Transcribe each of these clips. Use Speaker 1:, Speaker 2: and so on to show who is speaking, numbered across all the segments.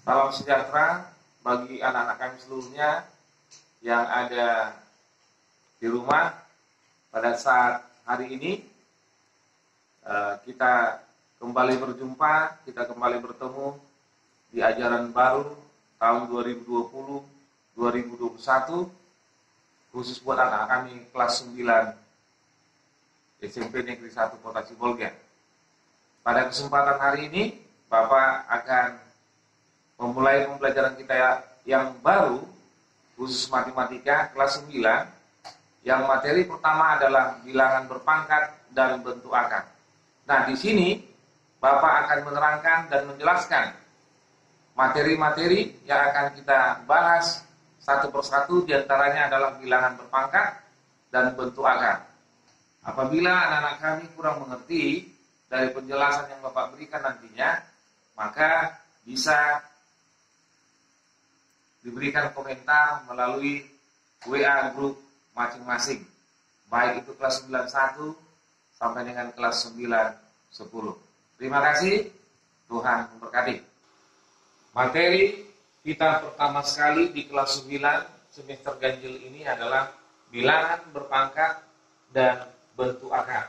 Speaker 1: Salam sejahtera bagi anak-anak kami seluruhnya yang ada di rumah. Pada saat hari ini kita kembali berjumpa, kita kembali bertemu di ajaran baru tahun 2020-2021, khusus buat anak kami kelas 9 SMP Negeri 1 Kota Sibolga. Pada kesempatan hari ini, Bapak akan memulai pembelajaran kita yang baru, khusus matematika kelas 9, yang materi pertama adalah bilangan berpangkat dan bentuk akar. Nah, di sini Bapak akan menerangkan dan menjelaskan materi-materi yang akan kita bahas satu persatu, diantaranya adalah bilangan berpangkat dan bentuk akar. Apabila anak-anak kami kurang mengerti dari penjelasan yang Bapak berikan nantinya, maka bisa diberikan komentar melalui WA grup masing-masing, baik itu kelas 91 sampai dengan kelas 9-10. Terima kasih, Tuhan memberkati. Materi kita pertama sekali di kelas 9 semester ganjil ini adalah bilangan berpangkat dan bentuk akar.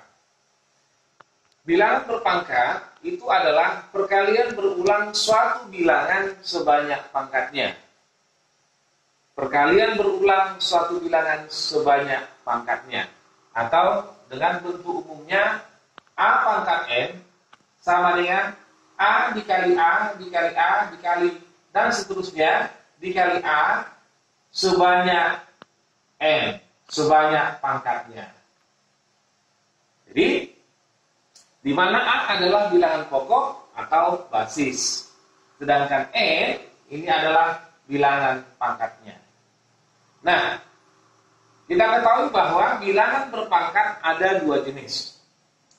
Speaker 1: Bilangan berpangkat itu adalah perkalian berulang suatu bilangan sebanyak pangkatnya. Perkalian berulang suatu bilangan sebanyak pangkatnya. Atau dengan bentuk umumnya A pangkat N sama dengan A dikali A dikali A dikali dan seterusnya dikali A sebanyak N, sebanyak pangkatnya. Jadi di mana A adalah bilangan pokok atau basis, sedangkan N ini adalah bilangan pangkatnya. Nah, kita ketahui bahwa bilangan berpangkat ada dua jenis.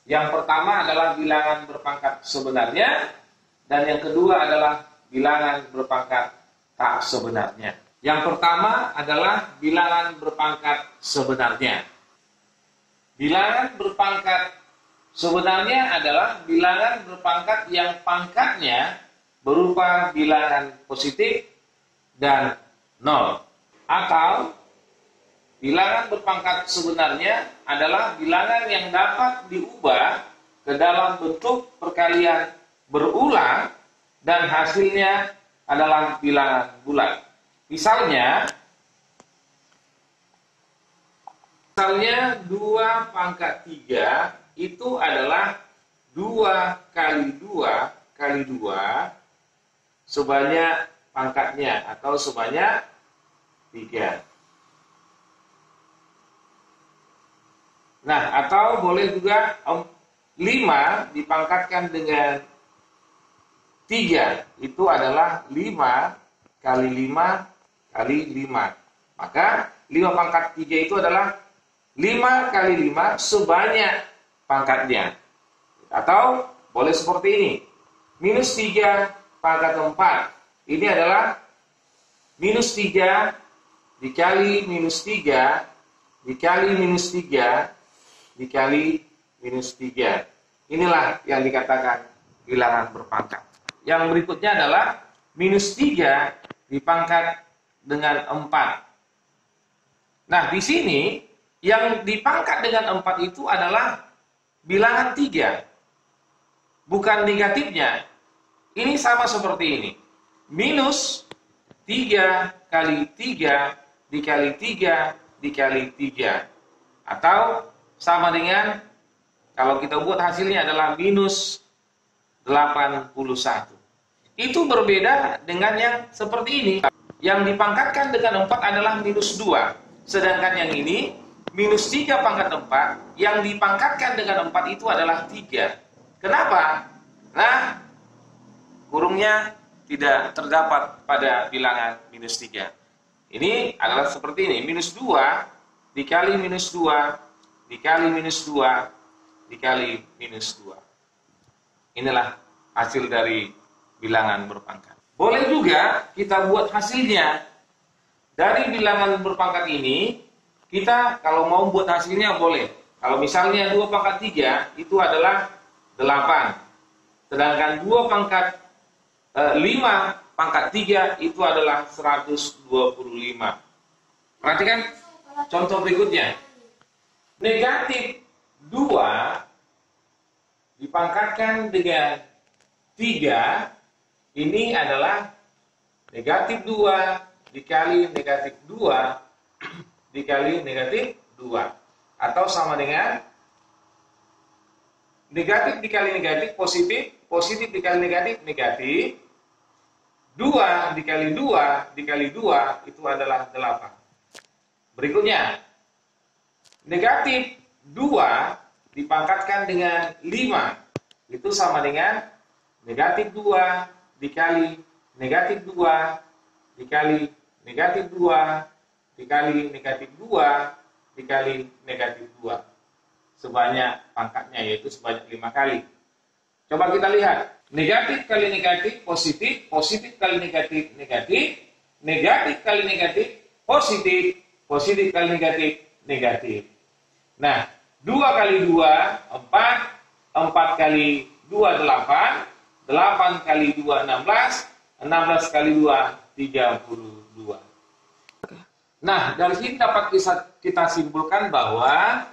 Speaker 1: Yang pertama adalah bilangan berpangkat sebenarnya, dan yang kedua adalah bilangan berpangkat tak sebenarnya. Yang pertama adalah bilangan berpangkat sebenarnya. Bilangan berpangkat sebenarnya adalah bilangan berpangkat yang pangkatnya berupa bilangan positif dan 0. Atau bilangan berpangkat sebenarnya adalah bilangan yang dapat diubah ke dalam bentuk perkalian berulang dan hasilnya adalah bilangan bulat. Misalnya 2 pangkat 3 itu adalah 2 kali 2 kali 2 sebanyak pangkatnya atau sebanyak 3. Nah, atau boleh juga 5 dipangkatkan dengan 3. Itu adalah 5 kali 5 kali 5. Maka 5 pangkat 3 itu adalah 5 kali 5 sebanyak pangkatnya. Atau boleh seperti ini. Minus 3 pangkat 4. Ini adalah minus 3 dikali minus 3 dikali minus 3 dikali minus 3. Inilah yang dikatakan bilangan berpangkat. Yang berikutnya adalah minus 3 dipangkat dengan 4. Nah, di sini yang dipangkat dengan 4 itu adalah bilangan 3. Bukan negatifnya. Ini sama seperti ini. Minus 3 kali 3 dikali 3 dikali 3. Atau sama dengan, kalau kita buat hasilnya adalah minus 81. Itu berbeda dengan yang seperti ini. Yang dipangkatkan dengan 4 adalah minus 2. Sedangkan yang ini, minus 3 pangkat 4, yang dipangkatkan dengan 4 itu adalah 3. Kenapa? Nah, kurungnya tidak terdapat pada bilangan minus 3. Ini adalah seperti ini. Minus 2 dikali minus 2 dikali minus 2 dikali minus 2. Inilah hasil dari bilangan berpangkat. Boleh juga kita buat hasilnya. Dari bilangan berpangkat ini, kita kalau mau buat hasilnya boleh. Kalau misalnya 2 pangkat 3 itu adalah 8. Sedangkan 2 pangkat 5 pangkat 3 itu adalah 125. Perhatikan contoh berikutnya. Negatif 2 dipangkatkan dengan 3, ini adalah negatif 2 dikali negatif 2 dikali negatif 2. Atau sama dengan negatif dikali negatif positif, positif dikali negatif negatif, 2 dikali 2 dikali 2 itu adalah 8. Berikutnya, negatif 2 dipangkatkan dengan 5, itu sama dengan negatif 2 dikali negatif 2 dikali negatif 2 dikali negatif 2 dikali negatif 2. Sebanyak pangkatnya, yaitu sebanyak 5 kali. Coba kita lihat. Negatif kali negatif positif, positif kali negatif negatif, negatif kali negatif positif, positif kali negatif negatif. Nah, 2 kali 2 4, 4 kali 2 8, 8 kali 2 16, 16 kali 2 32. Nah, dari sini dapat kita simpulkan bahwa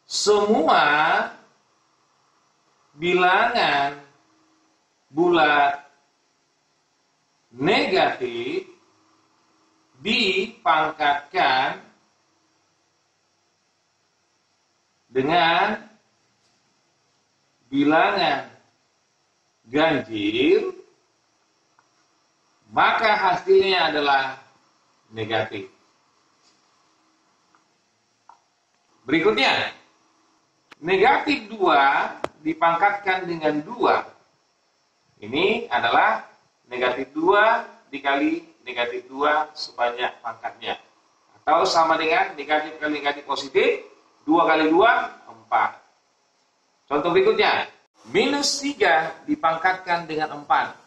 Speaker 1: semua bilangan bulat negatif dipangkatkan dengan bilangan ganjil, maka hasilnya adalah negatif. Berikutnya, negatif 2 dipangkatkan dengan 2. Ini adalah negatif 2 dikali negatif 2 sebanyak pangkatnya. Atau sama dengan negatif kali negatif positif, 2 kali 2, 4. Contoh berikutnya, minus 3 dipangkatkan dengan 4.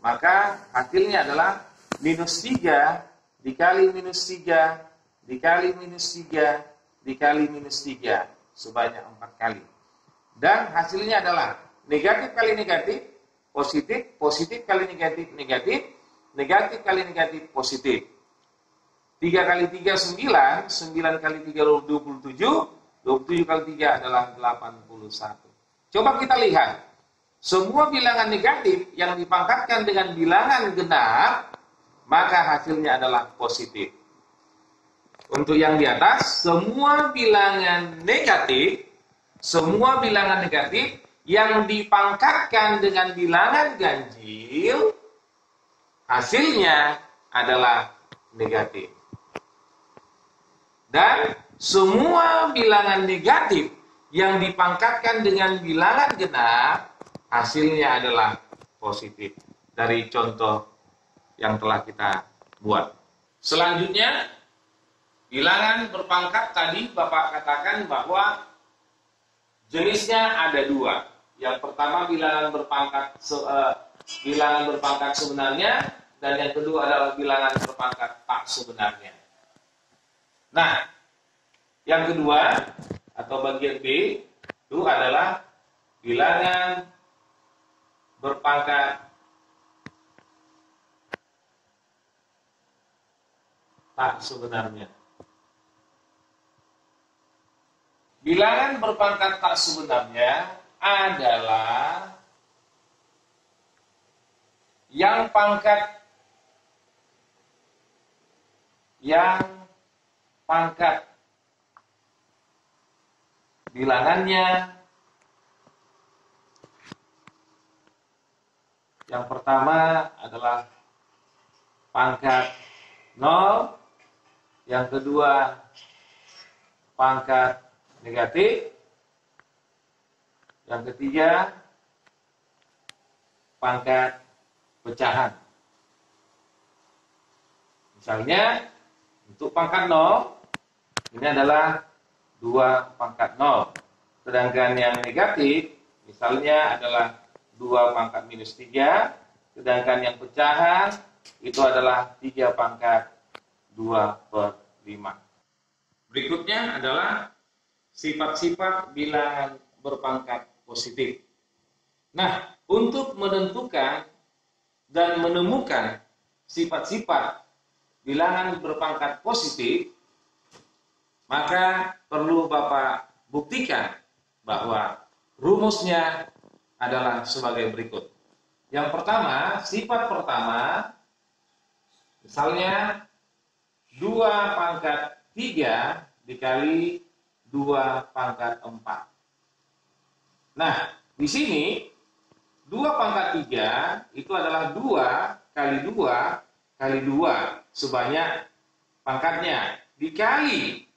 Speaker 1: Maka hasilnya adalah minus 3 dikali minus 3 dikali minus 3 dikali minus 3 sebanyak 4 kali. Dan hasilnya adalah negatif kali negatif positif, positif kali negatif negatif, negatif kali negatif positif. 3 kali 3 9, 9 kali 3 27, 27 kali 3 adalah 81. Coba kita lihat, semua bilangan negatif yang dipangkatkan dengan bilangan genap, maka hasilnya adalah positif. Untuk yang di atas, semua bilangan negatif yang dipangkatkan dengan bilangan ganjil, hasilnya adalah negatif. Dan semua bilangan negatif yang dipangkatkan dengan bilangan genap, hasilnya adalah positif. Dari contoh yang telah kita buat. Selanjutnya, bilangan berpangkat tadi Bapak katakan bahwa jenisnya ada 2. Yang pertama bilangan berpangkat sebenarnya, dan yang kedua adalah bilangan berpangkat tak sebenarnya. Nah, yang kedua atau bagian B itu adalah bilangan berpangkat tak sebenarnya. Bilangan berpangkat tak sebenarnya adalah yang pangkat bilangannya yang pertama adalah pangkat 0, yang kedua pangkat negatif, yang ketiga pangkat pecahan. Misalnya untuk pangkat 0 ini adalah 2 pangkat 0. Sedangkan yang negatif misalnya adalah 2 pangkat minus 3. Sedangkan yang pecahan itu adalah 3 pangkat 2/5. Berikutnya adalah sifat-sifat bilangan berpangkat positif. Nah, untuk menentukan dan menemukan sifat-sifat bilangan berpangkat positif, maka perlu Bapak buktikan bahwa rumusnya adalah sebagai berikut. Yang pertama, sifat pertama, misalnya 2 pangkat 3 dikali 2 pangkat 4. Nah, di sini 2 pangkat 3 itu adalah 2 kali 2 kali 2 sebanyak pangkatnya dikali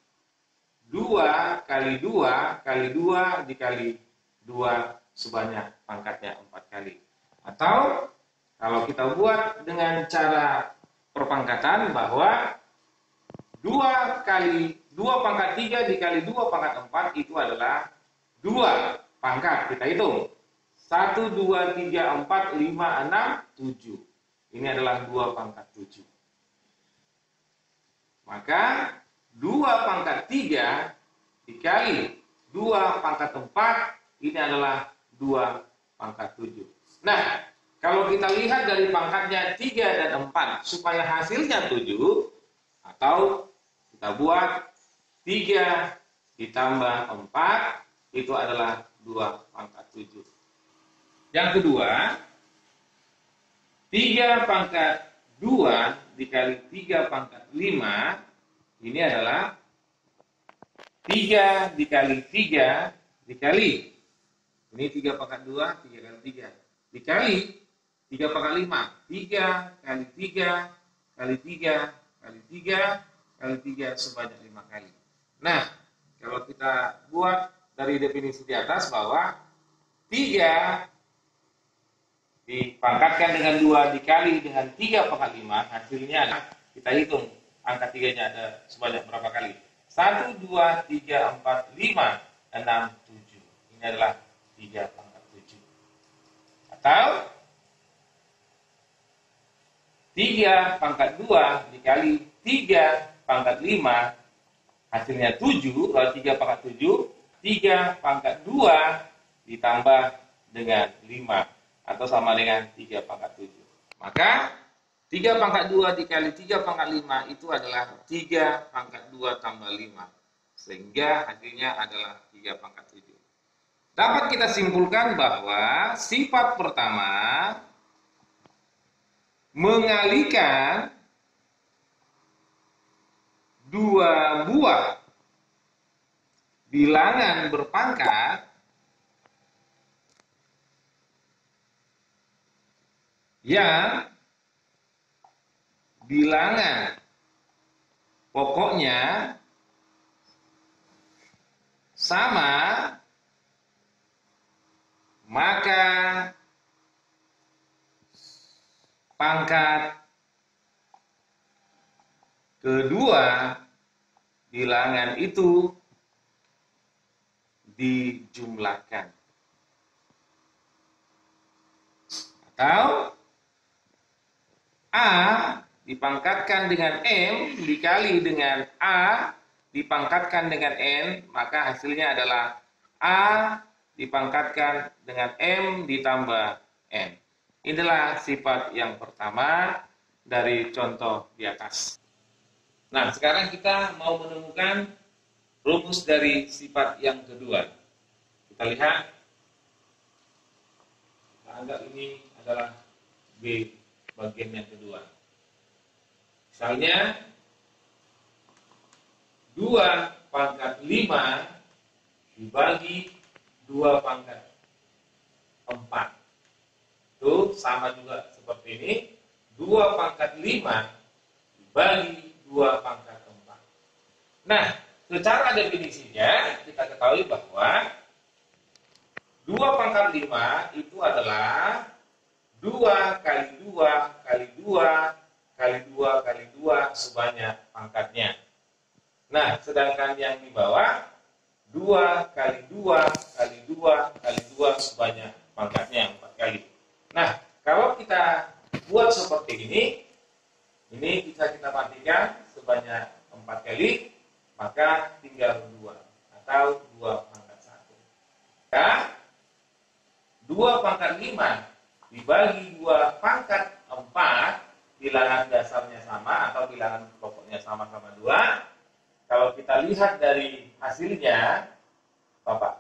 Speaker 1: 2 kali 2 kali 2 dikali 2 sebanyak pangkatnya 4 kali. Atau kalau kita buat dengan cara perpangkatan bahwa 2 pangkat 3 dikali 2 pangkat 4 itu adalah 2 pangkat. Kita hitung. 1, 2, 3, 4, 5, 6, 7. Ini adalah 2 pangkat 7. Maka 2 pangkat 3 dikali 2 pangkat 4 ini adalah 2 pangkat 7. Nah, kalau kita lihat dari pangkatnya 3 dan 4 supaya hasilnya 7, atau kita buat 3 ditambah 4 itu adalah 2 pangkat 7. Yang kedua, 3 pangkat 2 dikali 3 pangkat 5 ini adalah 3 dikali 3 dikali, ini 3 pangkat 2, 3 kali 3 dikali 3 pangkat 5, 3 kali 3 kali 3 kali 3 kali 3 sebanyak 5 kali. Nah, kalau kita buat dari definisi di atas bahwa 3 dipangkatkan dengan 2 dikali dengan 3 pangkat 5, hasilnya adalah, kita hitung angka 3-nya ada sebanyak berapa kali. 1, 2, 3, 4, 5, 6, 7. Ini adalah 3 pangkat 7. Atau 3 pangkat 2 dikali 3 pangkat 5, hasilnya 7, lalu 3 pangkat 7, 3 pangkat 2 ditambah dengan 5, atau sama dengan 3 pangkat 7. Maka 3 pangkat 2 dikali 3 pangkat 5 itu adalah 3 pangkat 2 tambah 5. Sehingga hasilnya adalah 3 pangkat 7. Dapat kita simpulkan bahwa sifat pertama mengalihkan 2 buah bilangan berpangkat yang bilangan pokoknya sama, maka pangkat kedua bilangan itu dijumlahkan. Atau A dipangkatkan dengan M dikali dengan A dipangkatkan dengan N, maka hasilnya adalah A dipangkatkan dengan M ditambah N. Inilah sifat yang pertama dari contoh di atas. Nah, sekarang kita mau menemukan rumus dari sifat yang kedua. Kita lihat, kita anggap ini adalah B bagian yang kedua. Misalnya 2 pangkat 5 dibagi 2 pangkat 4. Itu sama juga seperti ini. 2 pangkat 5 dibagi 2 pangkat 4. Nah, secara definisinya kita ketahui bahwa 2 pangkat 5 itu adalah 2 kali 2 kali 2 kali 2 kali 2 sebanyak pangkatnya. Nah, sedangkan yang di bawah 2 kali 2 kali 2 kali 2 sebanyak pangkatnya 4 kali. Nah, kalau kita buat seperti ini bisa kita matikan sebanyak 4 kali, maka tinggal 2 atau 2 pangkat 1. Maka 2 pangkat 5 dibagi 2 pangkat 4, bilangan dasarnya sama atau bilangan pokoknya sama-sama 2. Kalau kita lihat dari hasilnya, Bapak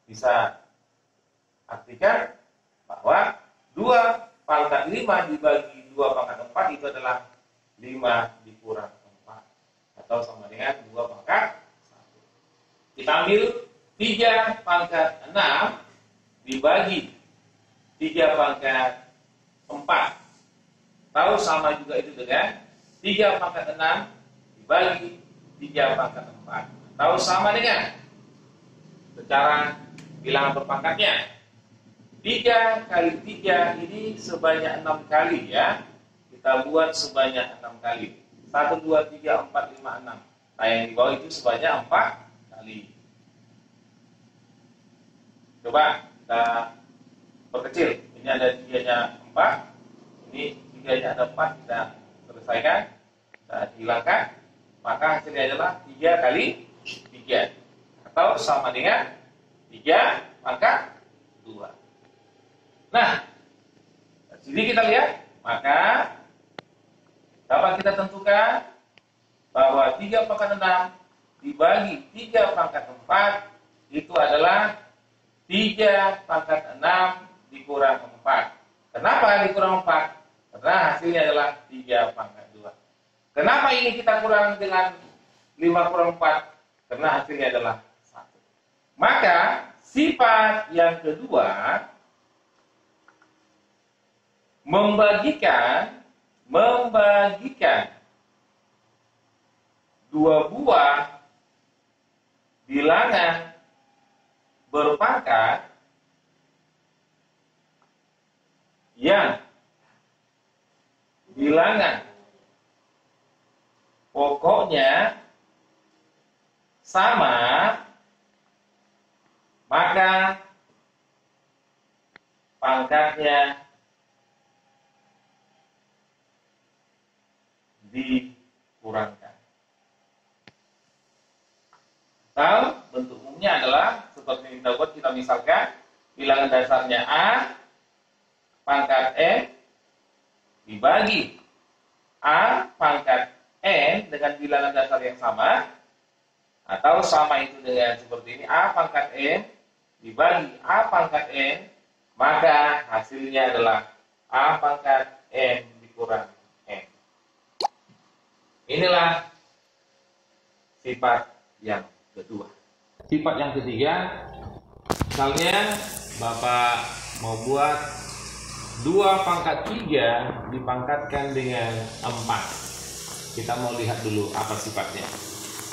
Speaker 1: bisa artikan bahwa 2 pangkat 5 dibagi 2 pangkat 4 itu adalah 5 dikurang 4 atau sama dengan 2 pangkat 1. Kita ambil 3 pangkat 6 dibagi 3 pangkat 4 atau sama juga itu dengan 3 pangkat 6 dibagi 3 pangkat 4 atau sama dengan secara bilangan berpangkatnya 3 kali 3 ini sebanyak 6 kali ya. Kita buat sebanyak 6 kali. 1, 2, 3, 4, 5, 6. Nah yang di bawah itu sebanyak 4 kali. Coba kita perkecil. Ini ada 3-nya 4. Ini 3-nya ada 4. Kita selesaikan. Kita hilangkan. Maka hasilnya adalah 3 kali 3. Atau sama dengan 3 pangkat 2. Nah, di sini kita lihat, maka dapat kita tentukan bahwa 3 pangkat 6 dibagi 3 pangkat 4 itu adalah 3 pangkat 6 dikurang 4. Kenapa dikurang 4? Karena hasilnya adalah 3 pangkat 2. Kenapa ini kita kurang dengan 5 kurang 4? Karena hasilnya adalah 1. Maka sifat yang kedua membagikan 2 buah bilangan berpangkat yang bilangan pokoknya sama, maka pangkatnya dikurangkan. Atau bentuk umumnya adalah seperti yang kita buat, kita misalkan bilangan dasarnya A pangkat N dibagi A pangkat N dengan bilangan dasar yang sama, atau sama itu dengan seperti ini, A pangkat N dibagi A pangkat N, maka hasilnya adalah A pangkat N dikurang N. Inilah sifat yang kedua. Sifat yang ketiga, misalnya Bapak mau buat 2 pangkat 3 dipangkatkan dengan 4. Kita mau lihat dulu apa sifatnya.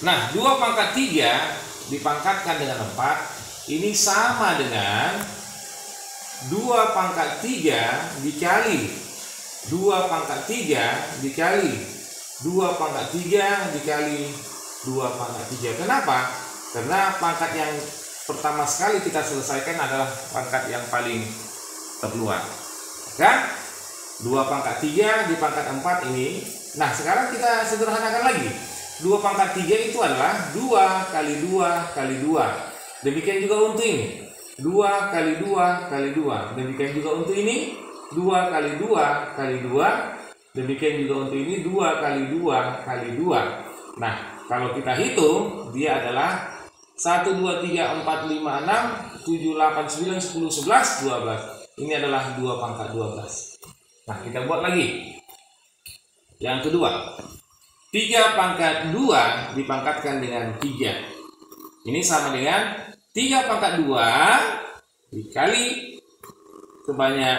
Speaker 1: Nah, 2 pangkat 3 dipangkatkan dengan 4 ini sama dengan 2 pangkat 3 dikali 2 pangkat 3 dikali 2 pangkat 3 dikali 2 pangkat 3. Kenapa? Karena pangkat yang pertama sekali kita selesaikan adalah pangkat yang paling terluar. Kan? 2 pangkat 3 di pangkat 4 ini. Nah, sekarang kita sederhanakan lagi. 2 pangkat 3 itu adalah 2 kali 2 kali 2. Demikian juga untuk ini. 2 kali 2 kali 2. Demikian juga untuk ini. 2 kali 2 kali 2. Demikian juga untuk ini 2 kali 2 kali 2. Nah, kalau kita hitung, dia adalah 1, 2, 3, 4, 5, 6, 7, 8, 9, 10, 11, 12. Ini adalah 2 pangkat 12. Nah, kita buat lagi. Yang kedua, 3 pangkat 2 dipangkatkan dengan 3. Ini sama dengan 3 pangkat 2 dikali sebanyak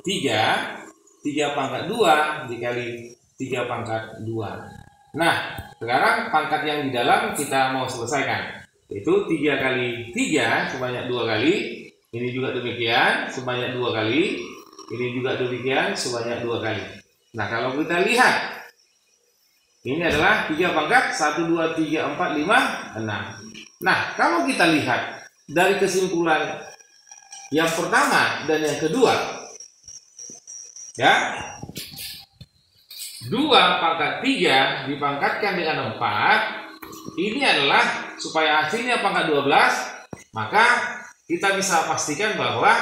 Speaker 1: 3. 3 pangkat 2 dikali 3 pangkat 2. Nah, sekarang pangkat yang di dalam kita mau selesaikan. Itu 3 kali 3 sebanyak 2 kali. Ini juga demikian sebanyak 2 kali. Ini juga demikian sebanyak 2 kali. Nah, kalau kita lihat, ini adalah 3 pangkat 1, 2, 3, 4, 5, 6. Nah, kalau kita lihat dari kesimpulan yang pertama dan yang kedua, ya, 2 pangkat 3 dipangkatkan dengan 4. Ini adalah supaya hasilnya pangkat 12. Maka kita bisa pastikan bahwa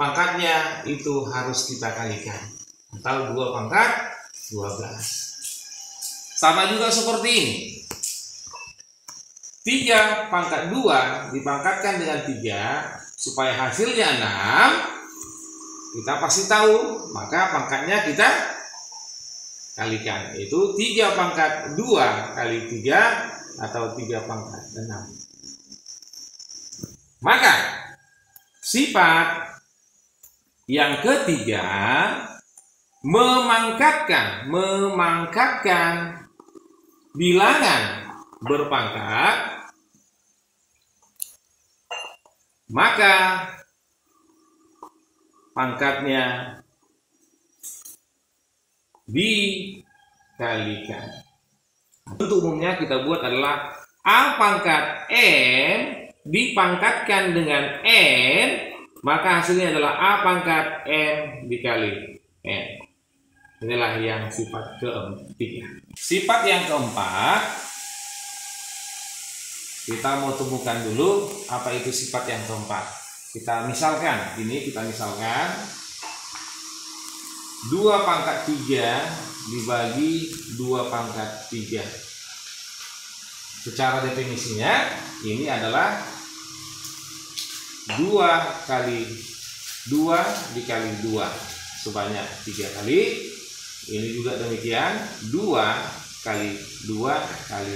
Speaker 1: pangkatnya itu harus kita kalikan, atau 2 pangkat 12. Sama juga seperti ini. 3 pangkat 2 dipangkatkan dengan 3 supaya hasilnya 6. Kita pasti tahu, maka pangkatnya kita kalikan, yaitu 3 pangkat 2 kali 3 atau 3 pangkat 6. Maka sifat yang ketiga memangkatkan bilangan berpangkat, maka pangkatnya dikalikan. Untuk umumnya kita buat adalah A pangkat N dipangkatkan dengan N, maka hasilnya adalah A pangkat N dikali N. Inilah yang sifat ketiga. Sifat yang keempat, kita mau temukan dulu apa itu sifat yang keempat. Kita misalkan 2 pangkat 3 dibagi 2 pangkat 3. Secara definisinya ini adalah 2 kali 2 dikali 2 sebanyak 3 kali. Ini juga demikian, 2 kali 2 kali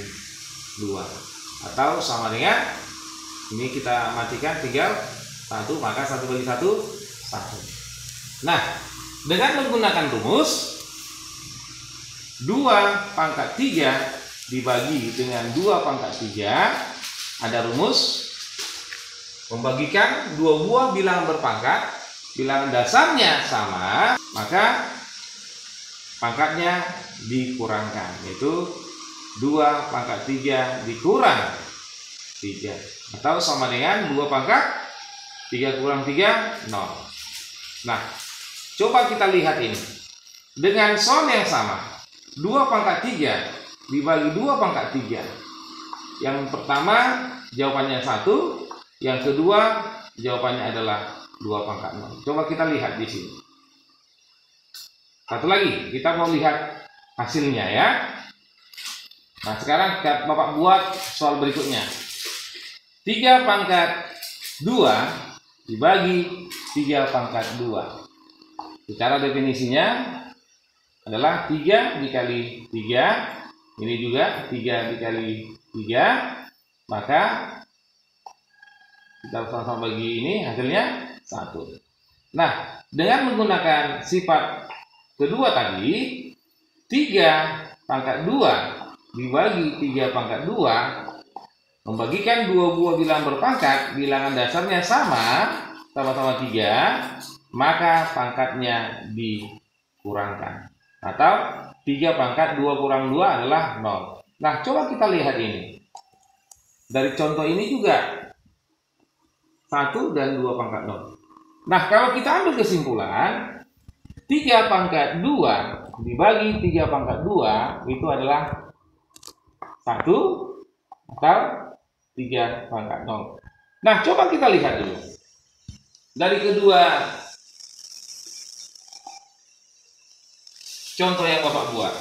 Speaker 1: 2, atau sama dengan ini, kita matikan tinggal 1, maka 1 bagi 1 1. Nah, dengan menggunakan rumus 2 pangkat 3 dibagi dengan 2 pangkat 3, ada rumus membagikan 2 buah bilangan berpangkat, bilangan dasarnya sama, maka pangkatnya dikurangkan, yaitu 2 pangkat 3 dikurang 3, atau sama dengan 2 pangkat 3 kurang 3, 0. Nah, coba kita lihat ini. Dengan soal yang sama, 2 pangkat 3 dibagi 2 pangkat 3. Yang pertama jawabannya 1, yang kedua jawabannya adalah 2 pangkat 0. Coba kita lihat di sini. Satu lagi, kita mau lihat hasilnya ya. Nah, sekarang Bapak buat soal berikutnya. 3 pangkat 2 dibagi 3 pangkat 2. Secara definisinya adalah 3 dikali 3, ini juga 3 dikali 3, maka kita sama-sama bagi ini, hasilnya 1. Nah, dengan menggunakan sifat kedua tadi, 3 pangkat 2 dibagi 3 pangkat 2, membagikan 2 buah bilangan berpangkat, bilangan dasarnya sama-sama 3, maka pangkatnya dikurangkan, atau 3 pangkat 2 kurang 2 adalah 0. Nah, coba kita lihat ini. Dari contoh ini juga 1 dan 2 pangkat 0. Nah, kalau kita ambil kesimpulan, 3 pangkat 2 dibagi 3 pangkat 2 itu adalah 1 atau 3 pangkat 0. Nah, coba kita lihat dulu. Dari kedua contoh yang Bapak buat.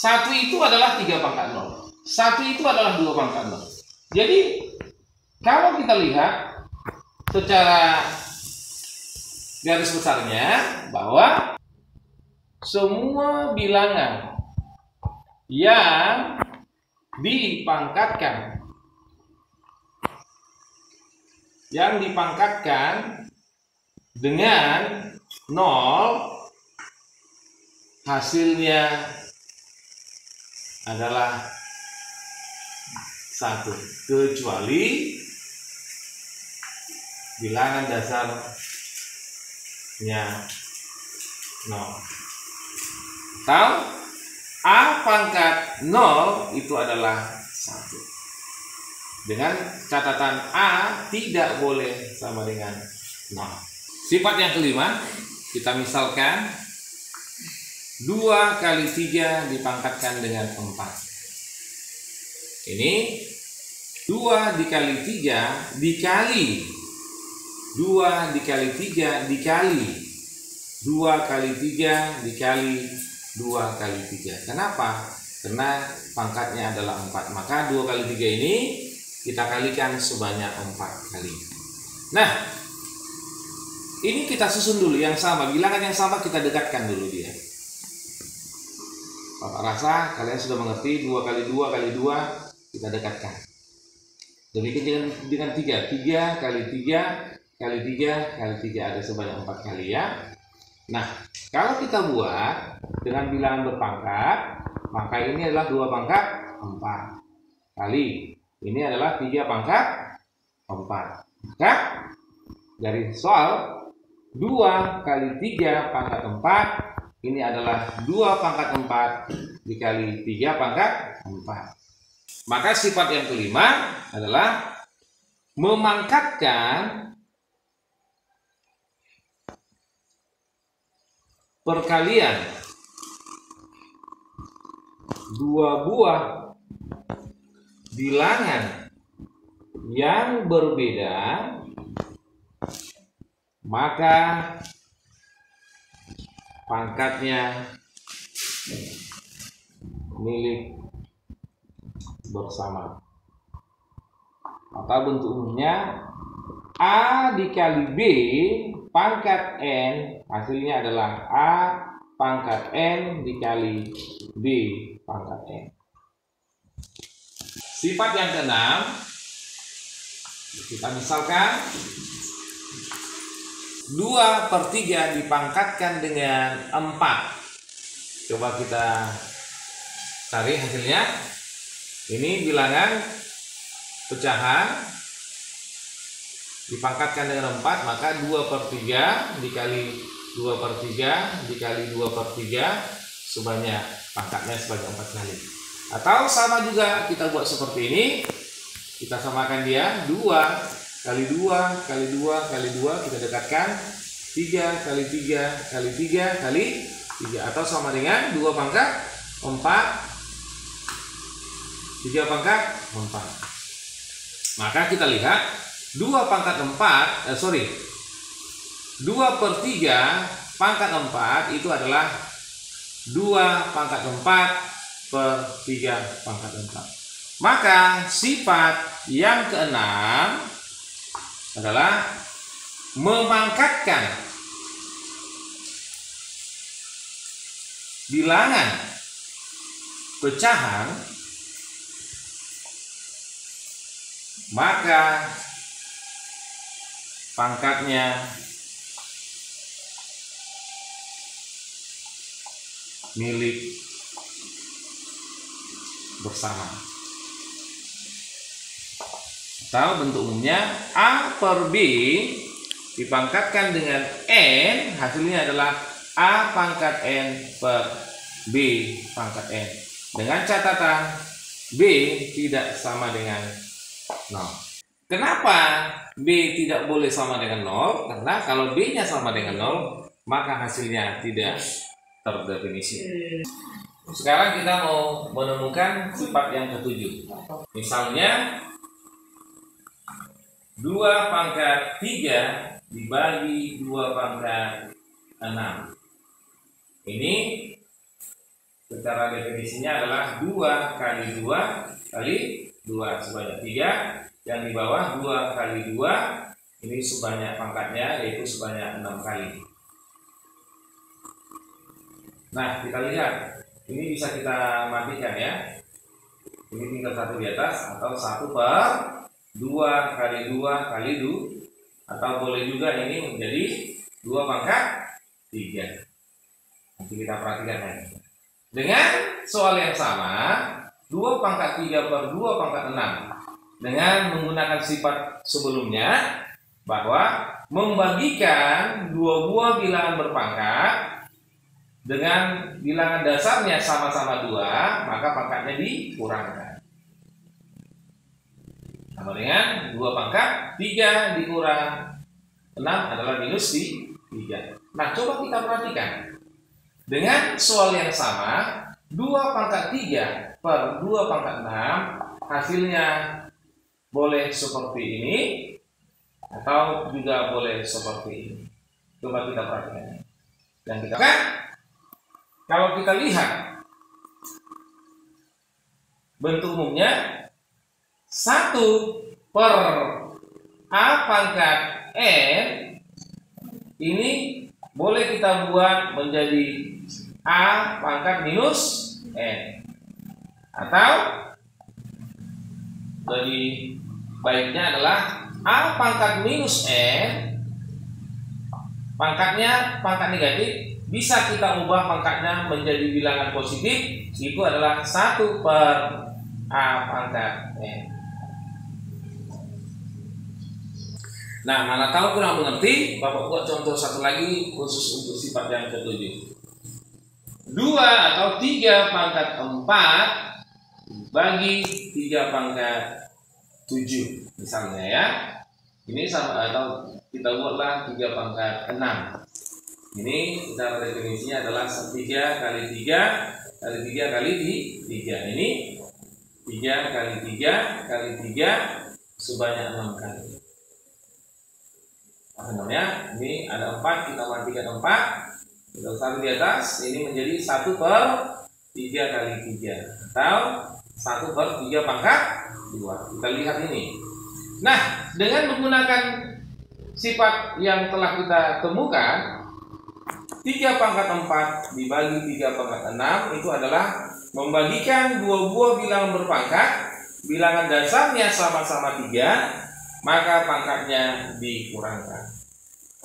Speaker 1: 1 itu adalah 3 pangkat 0. 1 itu adalah 2 pangkat 0. Jadi, kalau kita lihat secara garis besarnya bahwa semua bilangan yang dipangkatkan dengan 0 hasilnya adalah 1, kecuali bilangan dasarnya 0. Atau A pangkat 0 itu adalah 1. Dengan catatan A tidak boleh sama dengan 0. Sifat yang kelima, kita misalkan 2 kali 3 dipangkatkan dengan 4. Ini 2 dikali 3 dikali 2 dikali 3 dikali 2 kali 3 dikali 2 kali 3. Kenapa? Karena pangkatnya adalah 4. Maka 2 kali 3 ini kita kalikan sebanyak 4 kali. Nah, ini kita susun dulu yang sama. Bilangan yang sama kita dekatkan dulu dia. Bapak rasa kalian sudah mengerti 2 kali 2 kali 2 kita dekatkan. Demikian dengan 3. 3 kali 3 kali 3 kali 3 ada sebanyak 4 kali ya. Nah, kalau kita buat dengan bilangan berpangkat, maka ini adalah 2 pangkat 4 kali. Ini adalah 3 pangkat 4. Maka dari soal 2 kali 3 pangkat 4 ini adalah 2 pangkat 4 dikali 3 pangkat 4. Maka sifat yang kelima adalah memangkatkan perkalian 2 buah bilangan yang berbeda, maka pangkatnya milik bersama. Atau bentuk umumnya A dikali B pangkat N hasilnya adalah A pangkat N dikali B pangkat N. Sifat yang keenam, kita misalkan 2/3 dipangkatkan dengan 4. Coba kita cari hasilnya. Ini bilangan pecahan dipangkatkan dengan 4, maka 2/3 dikali 2/3 dikali 2/3 sebanyak pangkatnya sebanyak 4 kali. Atau sama juga kita buat seperti ini. Kita samakan dia 2 kali 2 kali 2 kali 2 kita dekatkan 3 kali 3 kali 3 kali 3 atau sama dengan 2 pangkat 4 3 pangkat 4. Maka kita lihat 2 pangkat 4 2/3 pangkat 4 itu adalah 2 pangkat 4/3 pangkat 4. Maka sifat yang keenam adalah memangkatkan bilangan pecahan, maka pangkatnya milik bersama. Atau bentuk umumnya A/B dipangkatkan dengan N, hasilnya adalah A pangkat N per B pangkat N. Dengan catatan B tidak sama dengan 0. Kenapa B tidak boleh sama dengan 0? Karena kalau B-nya sama dengan 0, maka hasilnya tidak terdefinisi. Sekarang kita mau menemukan sifat yang ketujuh. Misalnya 2 pangkat 3 dibagi 2 pangkat 6. Ini secara definisinya adalah 2 kali 2 kali 2 sebanyak 3. Yang di bawah 2 kali 2 ini sebanyak pangkatnya yaitu sebanyak 6 kali. Nah, kita lihat. Ini bisa kita matikan ya. Ini tinggal 1 di atas atau 1/2 kali 2 kali 2, atau boleh juga ini menjadi 2 pangkat 3. Nanti kita perhatikan lagi. Dengan soal yang sama, 2 pangkat 3 per 2 pangkat 6 dengan menggunakan sifat sebelumnya bahwa membagikan 2 buah bilangan berpangkat dengan bilangan dasarnya sama-sama 2, maka pangkatnya dikurangkan. Sama dengan 2 pangkat 3 dikurang 6 adalah minus 3. Nah, coba kita perhatikan. Dengan soal yang sama, 2 pangkat 3 per 2 pangkat 6 hasilnya boleh seperti ini atau juga boleh seperti ini. Coba kita perhatikan. Dan kita kan, kalau kita lihat bentuk umumnya 1/A pangkat N ini boleh kita buat menjadi A pangkat minus N, atau lebih baiknya adalah A pangkat minus N, pangkatnya pangkat negatif, bisa kita ubah pangkatnya menjadi bilangan positif, itu adalah 1/A pangkat N. Nah, mana tahu kurang mengerti, Bapak buat contoh satu lagi khusus untuk sifat yang ketujuh. 2 atau 3 pangkat 4 bagi 3 pangkat 7 misalnya ya. Ini sama, atau kita buatlah 3 pangkat 6. Ini cara definisinya adalah 3 kali 3 kali 3 kali 3. Ini 3 kali 3 kali 3 sebanyak 6 kali. Apa namanya? Ini ada 4, kita matikan 4. Kita taruh di atas, ini menjadi 1/3 kali 3 atau 1/3 pangkat 2. Kita lihat ini. Nah, dengan menggunakan sifat yang telah kita temukan, 3 pangkat 4 dibagi 3 pangkat 6 itu adalah membagikan dua buah bilangan berpangkat, bilangan dasarnya sama-sama 3, maka pangkatnya dikurangkan,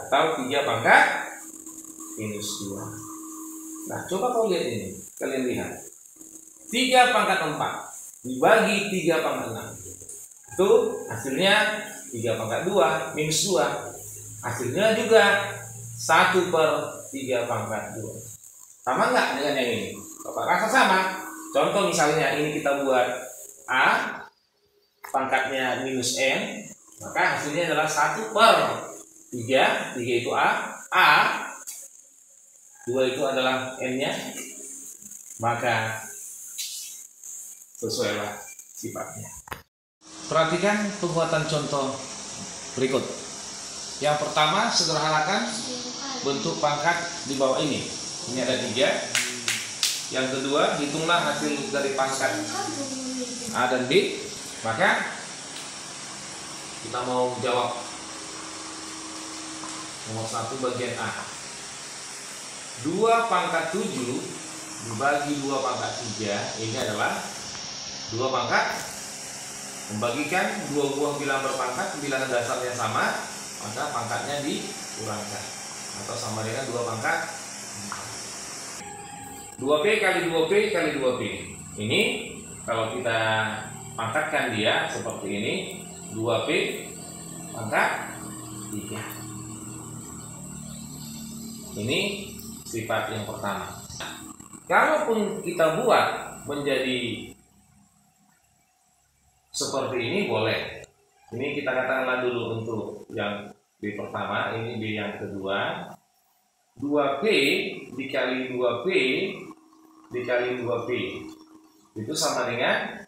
Speaker 1: atau 3 pangkat minus 2. Nah, coba kau lihat ini. Kalian lihat. 3 pangkat 4 dibagi 3 pangkat 6. Itu hasilnya 3 pangkat 2 minus 2. Hasilnya juga 1/3 pangkat 2. Sama nggak dengan yang ini? Bapak rasa sama? Contoh misalnya ini kita buat A, pangkatnya minus N, maka hasilnya adalah 1/3. 3 itu A, 2 itu adalah N-nya, maka sesuailah sifatnya. Perhatikan pembuatan contoh berikut. Yang pertama, sederhanakan bentuk pangkat di bawah ini. Ini ada 3. Yang kedua, hitunglah hasil dari pangkat A dan B. Maka kita mau jawab nomor 1 bagian A. 2 pangkat 7 dibagi 2 pangkat 3, ini adalah 2 pangkat, membagikan 2 buah bilangan berpangkat, bilangan dasarnya sama, maka pangkatnya dikurangkan, atau sama dengan 2 pangkat 2P kali 2P kali 2P. Ini kalau kita pangkatkan dia seperti ini, 2P pangkat 3. Ini sifat yang pertama. Kalaupun kita buat menjadi seperti ini boleh. Ini kita katakanlah dulu untuk yang B pertama, ini B yang kedua. 2P dikali 2P dikali 2P itu sama dengan,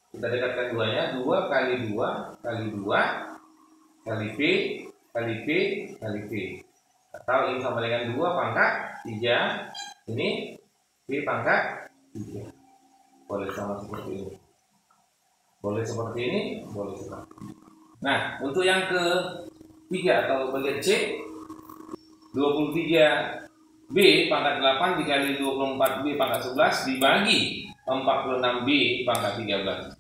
Speaker 1: kita dekatkan duanya, 2 kali 2 kali 2 kali P kali P kali P, atau ini sama dengan 2 pangkat 3, ini P pangkat 3. Boleh sama seperti ini, boleh seperti ini, boleh seperti ini. Nah, untuk yang ketiga atau bagian C, 23B pangkat 8 dikali 24B pangkat 11 dibagi 46B pangkat 13.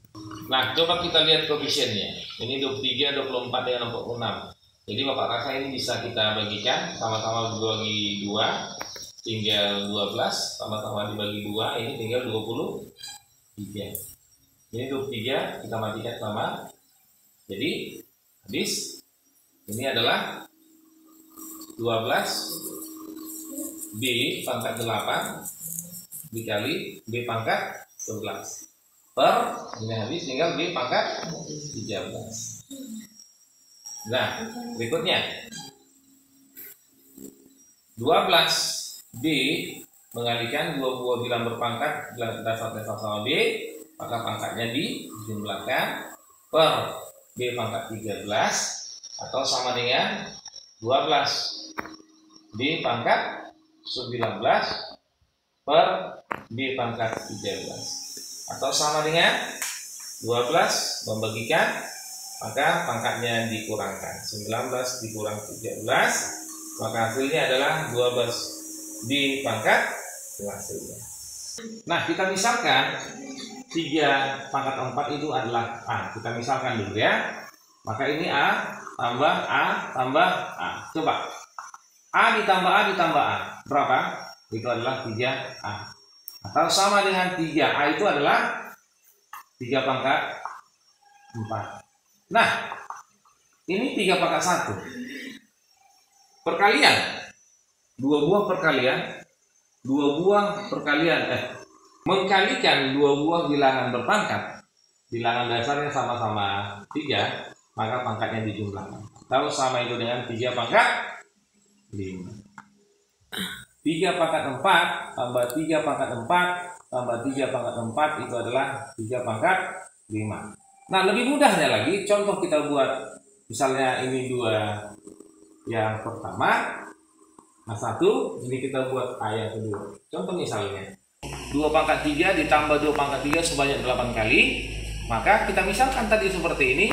Speaker 1: Nah, coba kita lihat koefisiennya. Ini 23, 24 dengan 46. Jadi Bapak rasa ini bisa kita bagikan, sama-sama dibagi 2, tinggal 12, sama-sama dibagi 2, ini tinggal 23. Ini 23, kita matikan sama. Jadi, habis. Ini adalah 12B pangkat 8 dikali B pangkat 11 per, ini habis, tinggal B pangkat 13. Nah, berikutnya 12B mengalihkan 2 buah bilangan berpangkat dasar sama B, maka pangkatnya dijumlahkan per B pangkat 13 atau sama dengan 12 di pangkat 19 per B pangkat 13 atau sama dengan 12 membagikan, maka pangkatnya dikurangkan 19 dikurang 13, maka hasilnya adalah 12 di pangkat hasilnya. Nah, kita misalkan 3 pangkat 4 itu adalah A. Kita misalkan dulu ya. Maka ini A tambah A tambah A. Coba. A ditambah A ditambah A. Berapa? Itu adalah 3A. Atau sama dengan 3A itu adalah 3 pangkat 4. Nah, ini 3 pangkat 1. Perkalian. 2 buah perkalian. 2 buah perkalian. Mengkalikan 2 buah bilangan berpangkat. Bilangan dasarnya sama-sama 3. Maka pangkatnya dijumlahkan. Tahu sama itu dengan 3 pangkat 5. 3 pangkat 4 tambah 3 pangkat 4 tambah 3 pangkat 4 itu adalah 3 pangkat 5. Nah, lebih mudahnya lagi, contoh kita buat misalnya ini 2 yang pertama, nah 1, ini kita buat A yang kedua. Contoh misalnya 2 pangkat 3 ditambah 2 pangkat 3 sebanyak 8 kali. Maka kita misalkan tadi seperti ini,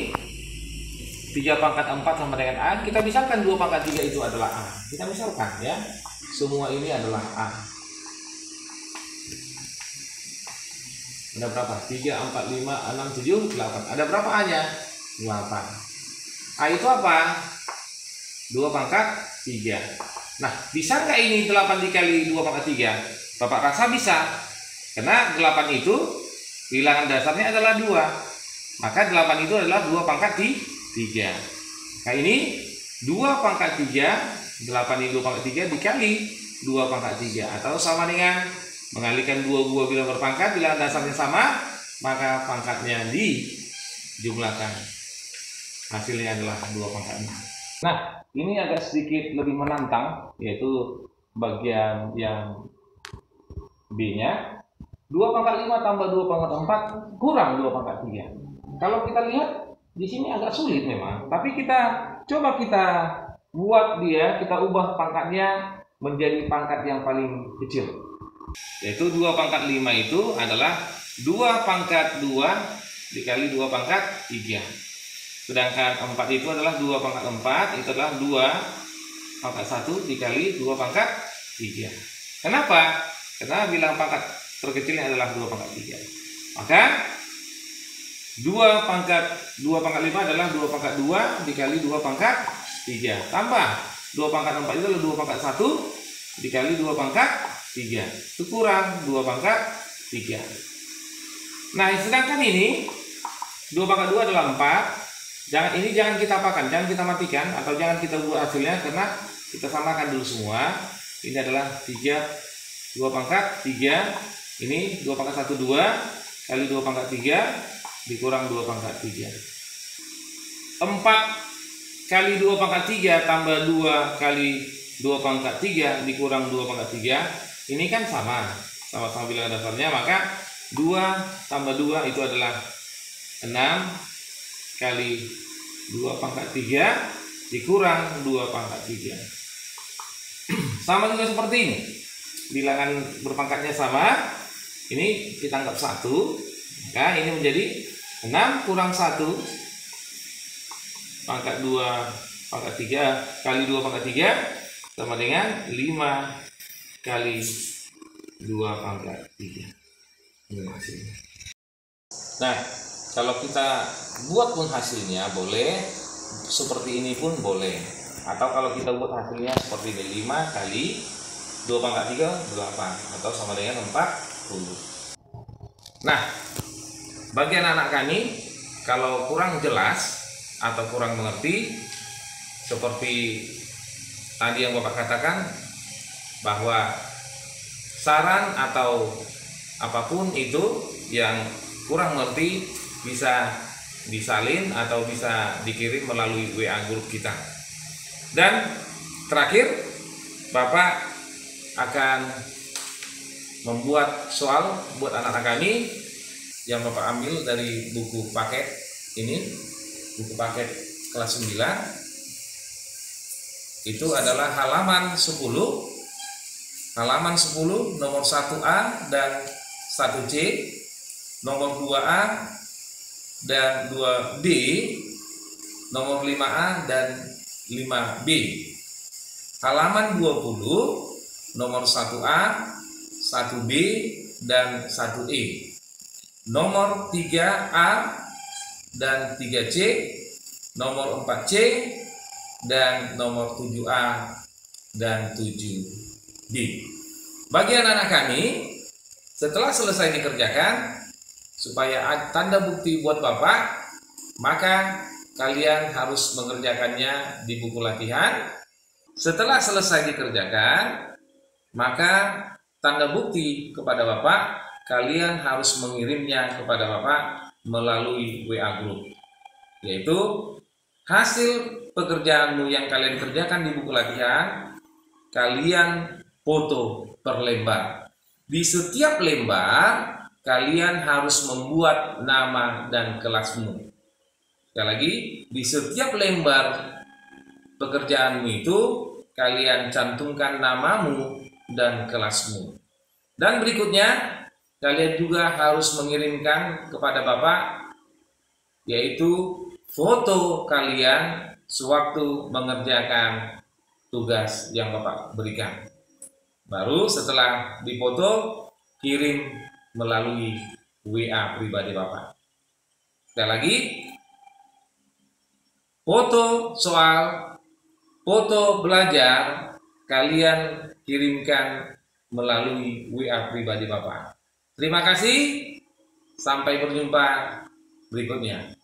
Speaker 1: 3 pangkat 4 sama dengan A. Kita misalkan 2 pangkat 3 itu adalah A. Kita misalkan ya, semua ini adalah A. Ada berapa? 3, 4, 5, 6, 7, 8. Ada berapa A-nya? 8. A itu apa? 2 pangkat 3. Nah, bisa nggak ini 8 dikali 2 pangkat 3? Bapak rasa bisa. Karena 8 itu bilangan dasarnya adalah 2. Maka 8 itu adalah 2 pangkat 3. Nah, ini 2 pangkat 3, 8 ini 2 pangkat 3 dikali 2 pangkat 3. Atau sama dengan mengalihkan 2 buah bilangan berpangkat, bilangan dasarnya sama, maka pangkatnya dijumlahkan. Hasilnya adalah 2 pangkat 6. Nah, ini agak sedikit lebih menantang, yaitu bagian yang B-nya. 2 pangkat 5 tambah 2 pangkat 4 kurang 2 pangkat 3. Kalau kita lihat di sini agak sulit memang, tapi coba kita buat dia, kita ubah pangkatnya menjadi pangkat yang paling kecil. Yaitu 2 pangkat 5 itu adalah 2 pangkat 2 dikali 2 pangkat 3. Sedangkan 4 itu adalah 2 pangkat 4, itu adalah 2 pangkat 1 dikali 2 pangkat 3. Kenapa? Karena bilangan pangkat terkecilnya adalah 2 pangkat 3. Maka 2 pangkat 5 adalah 2 pangkat 2 dikali 2 pangkat 3. Tambah 2 pangkat 4 itu adalah 2 pangkat 1 dikali 2 pangkat 3. Itu kurang 2 pangkat 3. Nah, sedangkan ini 2 pangkat 2 adalah 4. Jangan kita apakan, jangan kita matikan atau jangan kita buat hasilnya, karena kita samakan dulu semua. Ini adalah 2 pangkat 3. Ini 2 pangkat 1 2 kali 2 pangkat 3 dikurang 2 pangkat 3. 4 kali 2 pangkat 3 tambah 2 kali 2 pangkat 3 dikurang 2 pangkat 3. Ini kan sama-sama bilangan dasarnya, maka 2 tambah 2 itu adalah 6 kali 2 pangkat 3 dikurang 2 pangkat 3. Sama juga seperti ini. Bilangan berpangkatnya sama. Ini kita anggap 1. Maka ini menjadi 6 kurang 1 pangkat 2 pangkat 3 kali 2 pangkat 3 sama dengan 5 kali 2 pangkat 3. Ini hasilnya. Nah, kalau kita buat pun hasilnya boleh, seperti ini pun boleh. Atau kalau kita buat hasilnya seperti ini, 5 kali 2 pangkat 3, 8. Atau sama dengan 40. Nah, bagi anak-anak kami, kalau kurang jelas atau kurang mengerti, seperti tadi yang Bapak katakan, bahwa saran atau apapun itu yang kurang mengerti bisa disalin atau bisa dikirim melalui WA grup kita. Dan terakhir, Bapak akan membuat soal buat anak-anak kami yang Bapak ambil dari buku paket ini, buku paket kelas 9, Itu adalah halaman 10. Halaman 10 nomor 1A dan 1C, nomor 2A dan 2B, nomor 5A dan 5B. Halaman 20 nomor 1A, 1B dan 1E. Nomor 3A dan 3C, nomor 4C dan nomor 7A dan 7B. Bagi anak-anak kami, setelah selesai dikerjakan, supaya tanda bukti buat Bapak, maka kalian harus mengerjakannya di buku latihan. Setelah selesai dikerjakan, maka tanda bukti kepada Bapak, kalian harus mengirimnya kepada Bapak melalui WA Group, yaitu hasil pekerjaanmu yang kalian kerjakan di buku latihan, kalian foto per lembar. Di setiap lembar, kalian harus membuat nama dan kelasmu. Sekali lagi, di setiap lembar pekerjaanmu itu, kalian cantumkan namamu dan kelasmu. Dan berikutnya, kalian juga harus mengirimkan kepada Bapak, yaitu foto kalian sewaktu mengerjakan tugas yang Bapak berikan. Baru setelah dipoto, kirim melalui WA pribadi Bapak. Sekali lagi, foto soal, foto belajar, kalian kirimkan melalui WA pribadi Bapak. Terima kasih, sampai berjumpa berikutnya.